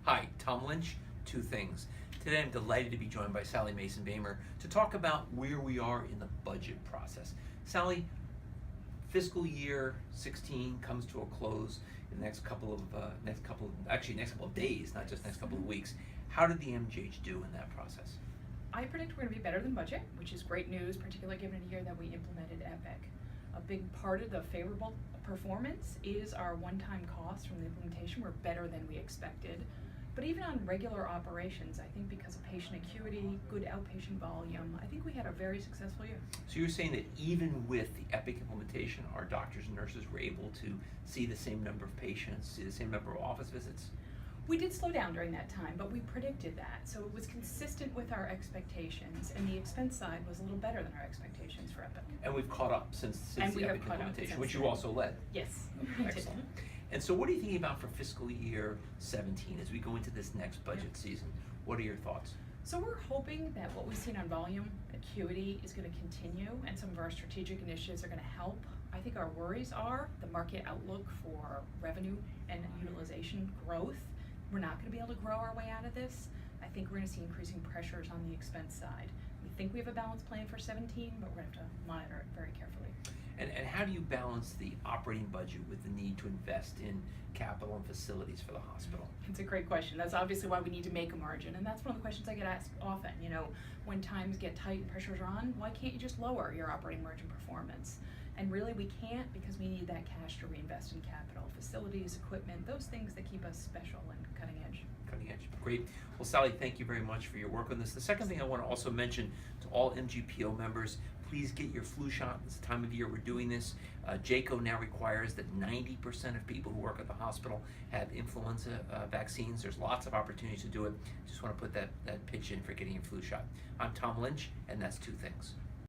Hi, Tom Lynch, Two Things. Today I'm delighted to be joined by Sally Mason Boemer to talk about where we are in the budget process. Sally, fiscal year 16 comes to a close in the next couple of days, not just next couple of weeks. How did the MGH do in that process? I predict we're going to be better than budget, which is great news, particularly given a year that we implemented EPIC. A big part of the favorable performance is our one-time costs from the implementation were better than we expected. But even on regular operations, I think because of patient acuity, good outpatient volume, I think we had a very successful year. So you're saying that even with the EPIC implementation, our doctors and nurses were able to see the same number of patients, see the same number of office visits? We did slow down during that time, but we predicted that. So it was consistent with our expectations, and the expense side was a little better than our expectations for EPIC. And we've caught up since the EPIC implementation, which you also led. Yes. Excellent. And so what are you thinking about for fiscal year 17 as we go into this next budget season? What are your thoughts? So we're hoping that what we've seen on volume, acuity is going to continue, and some of our strategic initiatives are going to help. I think our worries are the market outlook for revenue and utilization growth. We're not going to be able to grow our way out of this. I think we're going to see increasing pressures on the expense side. We think we have a balanced plan for 17, but we're going to have to monitor it very carefully. And how do you balance the operating budget with the need to invest in capital and facilities for the hospital? It's a great question. That's obviously why we need to make a margin, and that's one of the questions I get asked often. You know, when times get tight and pressures are on, why can't you just lower your operating margin performance? And really we can't, because we need that cash to reinvest in capital, facilities, equipment, those things that keep us special and cutting edge. Cutting edge. Great. Well, Sally, thank you very much for your work on this. The second thing I want to also mention to all MGPO members, please get your flu shot. It's the time of year we're doing this. JCO now requires that 90% of people who work at the hospital have influenza vaccines. There's lots of opportunities to do it. Just want to put that pitch in for getting your flu shot. I'm Tom Lynch, and that's Two Things.